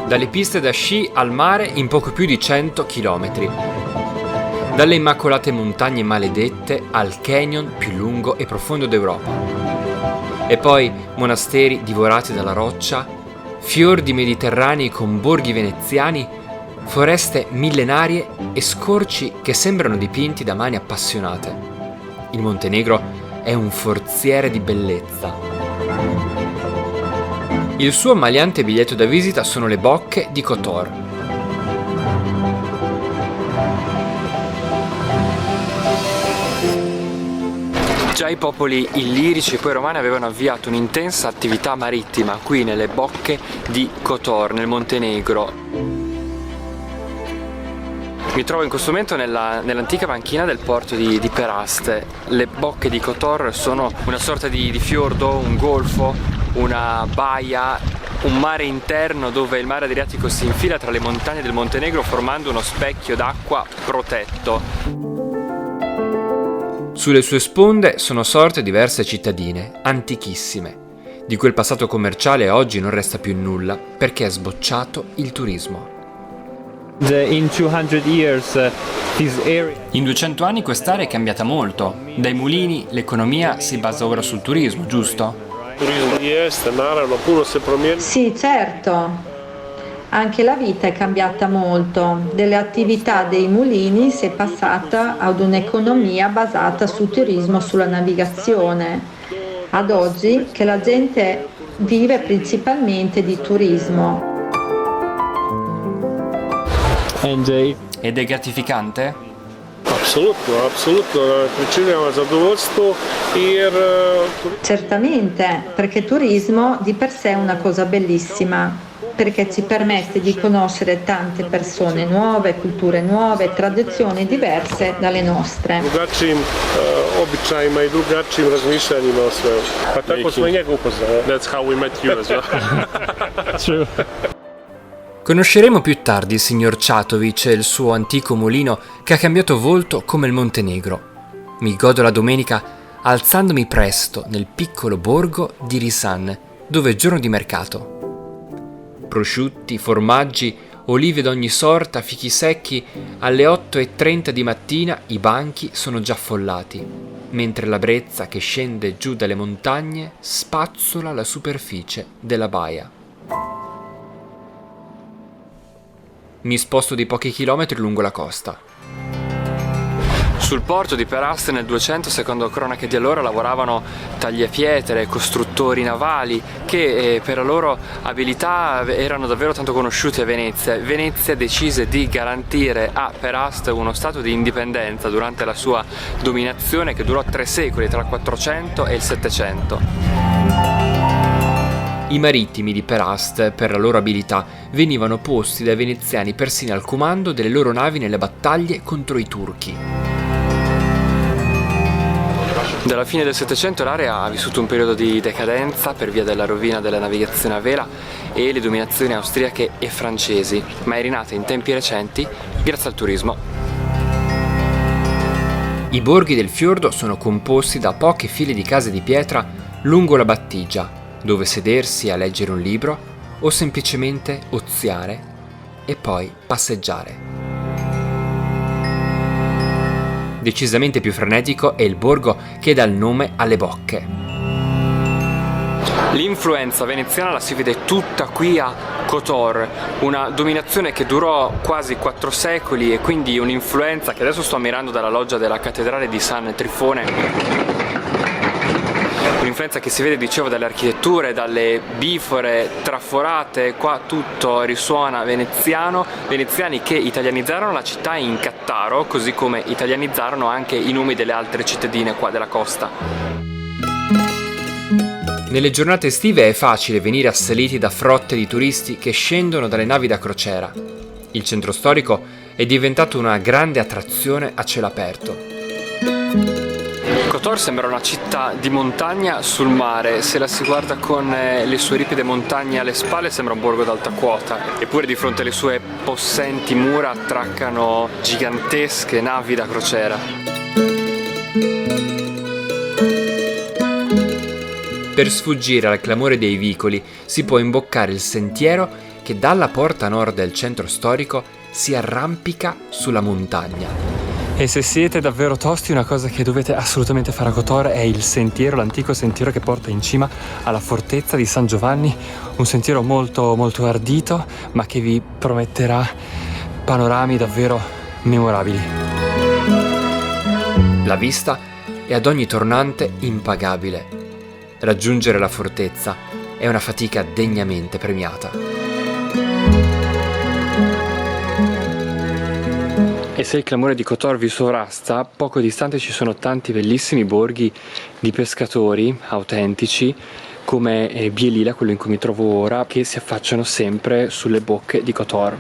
dalle piste da sci al mare in poco più di 100 km. Dalle immacolate montagne maledette al canyon più lungo e profondo d'Europa. E poi monasteri divorati dalla roccia, fiordi mediterranei con borghi veneziani, foreste millenarie e scorci che sembrano dipinti da mani appassionate. Il Montenegro è un forziere di bellezza. Il suo ammaliante biglietto da visita sono le bocche di Kotor. Già i popoli illirici e poi romani avevano avviato un'intensa attività marittima qui nelle bocche di Kotor, nel Montenegro. Mi trovo in questo momento nell'antica banchina del porto di Peraste. Le bocche di Kotor sono una sorta di fiordo, un golfo, una baia, un mare interno dove il mare Adriatico si infila tra le montagne del Montenegro formando uno specchio d'acqua protetto. Sulle sue sponde sono sorte diverse cittadine, antichissime. Di quel passato commerciale oggi non resta più nulla perché è sbocciato il turismo. In 200 anni quest'area è cambiata molto. Dai mulini l'economia si basa ora sul turismo, giusto? Sì, certo. Anche la vita è cambiata molto. Delle attività dei mulini si è passata ad un'economia basata sul turismo, sulla navigazione. Ad oggi che la gente vive principalmente di turismo. Ed è gratificante? Assolutamente. Certamente, perché il turismo di per sé è una cosa bellissima, perché ci permette di conoscere tante persone nuove, culture nuove, tradizioni diverse dalle nostre. That's how we met you as well. True. Conosceremo più tardi il signor Čatović e il suo antico mulino che ha cambiato volto come il Montenegro. Mi godo la domenica alzandomi presto nel piccolo borgo di Risan, dove è giorno di mercato. Prosciutti, formaggi, olive d'ogni sorta, fichi secchi, alle 8:30 di mattina i banchi sono già affollati, mentre la brezza che scende giù dalle montagne spazzola la superficie della baia. Mi sposto di pochi chilometri lungo la costa. Sul porto di Peraste nel 200, secondo cronache di allora, lavoravano tagliapietre, costruttori navali che per la loro abilità erano davvero tanto conosciuti a Venezia. Venezia decise di garantire a Peraste uno stato di indipendenza durante la sua dominazione che durò 3 secoli, tra il 400 e il 700. I marittimi di Peraste, per la loro abilità, venivano posti dai veneziani persino al comando delle loro navi nelle battaglie contro i turchi. Dalla fine del Settecento l'area ha vissuto un periodo di decadenza per via della rovina della navigazione a vela e le dominazioni austriache e francesi, ma è rinata in tempi recenti grazie al turismo. I borghi del fiordo sono composti da poche file di case di pietra lungo la battigia, dove sedersi a leggere un libro o semplicemente oziare e poi passeggiare. Decisamente più frenetico è il borgo che dà il nome alle bocche. L'influenza veneziana la si vede tutta qui a Kotor, una dominazione che durò quasi 4 secoli e quindi un'influenza che adesso sto ammirando dalla loggia della cattedrale di San Trifone. Un'influenza che si vede, dicevo, dalle architetture, dalle bifore traforate, qua tutto risuona veneziano, veneziani che italianizzarono la città in Cattaro, così come italianizzarono anche i nomi delle altre cittadine qua della costa. Nelle giornate estive è facile venire assaliti da frotte di turisti che scendono dalle navi da crociera. Il centro storico è diventato una grande attrazione a cielo aperto. Kotor sembra una città di montagna sul mare, se la si guarda con le sue ripide montagne alle spalle sembra un borgo d'alta quota, eppure di fronte alle sue possenti mura attraccano gigantesche navi da crociera. Per sfuggire al clamore dei vicoli si può imboccare il sentiero che dalla porta nord del centro storico si arrampica sulla montagna. E se siete davvero tosti, una cosa che dovete assolutamente fare a Kotor è il sentiero, l'antico sentiero che porta in cima alla fortezza di San Giovanni, un sentiero molto molto ardito, ma che vi prometterà panorami davvero memorabili. La vista è ad ogni tornante impagabile. Raggiungere la fortezza è una fatica degnamente premiata. E se il clamore di Kotor vi sovrasta, poco distante ci sono tanti bellissimi borghi di pescatori autentici, come Bielila, quello in cui mi trovo ora, che si affacciano sempre sulle bocche di Kotor.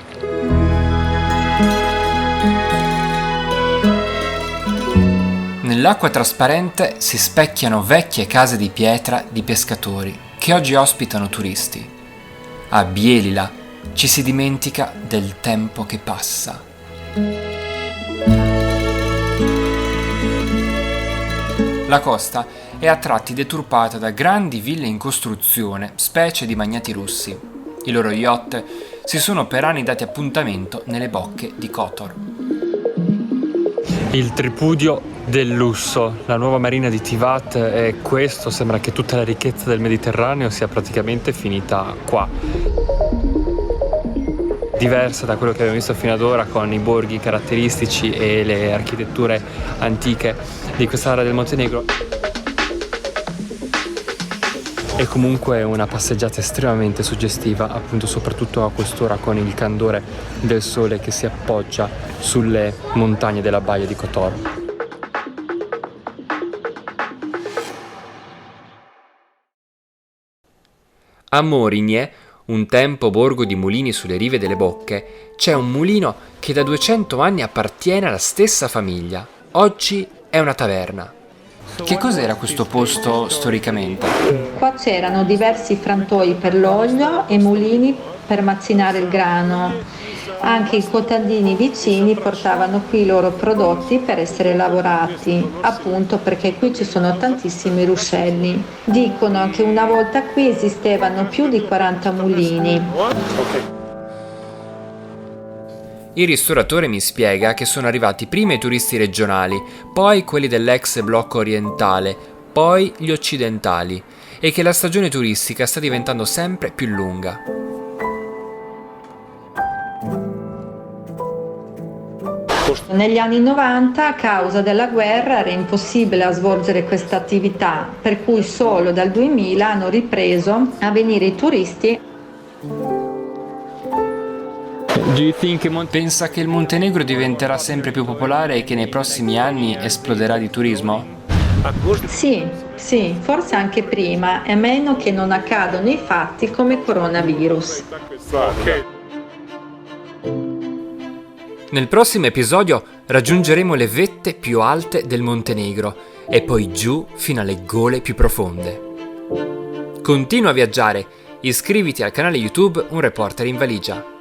Nell'acqua trasparente si specchiano vecchie case di pietra di pescatori che oggi ospitano turisti. A Bielila ci si dimentica del tempo che passa. La costa è a tratti deturpata da grandi ville in costruzione, specie di magnati russi. I loro yacht si sono per anni dati appuntamento nelle bocche di Kotor. Il tripudio del lusso, la nuova marina di Tivat è questo, sembra che tutta la ricchezza del Mediterraneo sia praticamente finita qua. Diversa da quello che abbiamo visto fino ad ora, con i borghi caratteristici e le architetture antiche di quest'area del Montenegro. È comunque una passeggiata estremamente suggestiva, appunto soprattutto a quest'ora con il candore del sole che si appoggia sulle montagne della baia di Kotor. A Morigne, un tempo borgo di mulini sulle rive delle Bocche, c'è un mulino che da 200 anni appartiene alla stessa famiglia. Oggi è una taverna. Che cos'era questo posto storicamente? Qua c'erano diversi frantoi per l'olio e mulini per macinare il grano. Anche i contadini vicini portavano qui i loro prodotti per essere lavorati, appunto perché qui ci sono tantissimi ruscelli. Dicono che una volta qui esistevano più di 40 mulini. Il ristoratore mi spiega che sono arrivati prima i turisti regionali, poi quelli dell'ex blocco orientale, poi gli occidentali, e che la stagione turistica sta diventando sempre più lunga. Negli anni 90, a causa della guerra, era impossibile svolgere questa attività, per cui solo dal 2000 hanno ripreso a venire i turisti. Pensa che il Montenegro diventerà sempre più popolare e che nei prossimi anni esploderà di turismo? Sì, forse anche prima, a meno che non accadano i fatti come coronavirus. Nel prossimo episodio raggiungeremo le vette più alte del Montenegro e poi giù fino alle gole più profonde. Continua a viaggiare, iscriviti al canale YouTube Un Reporter in Valigia.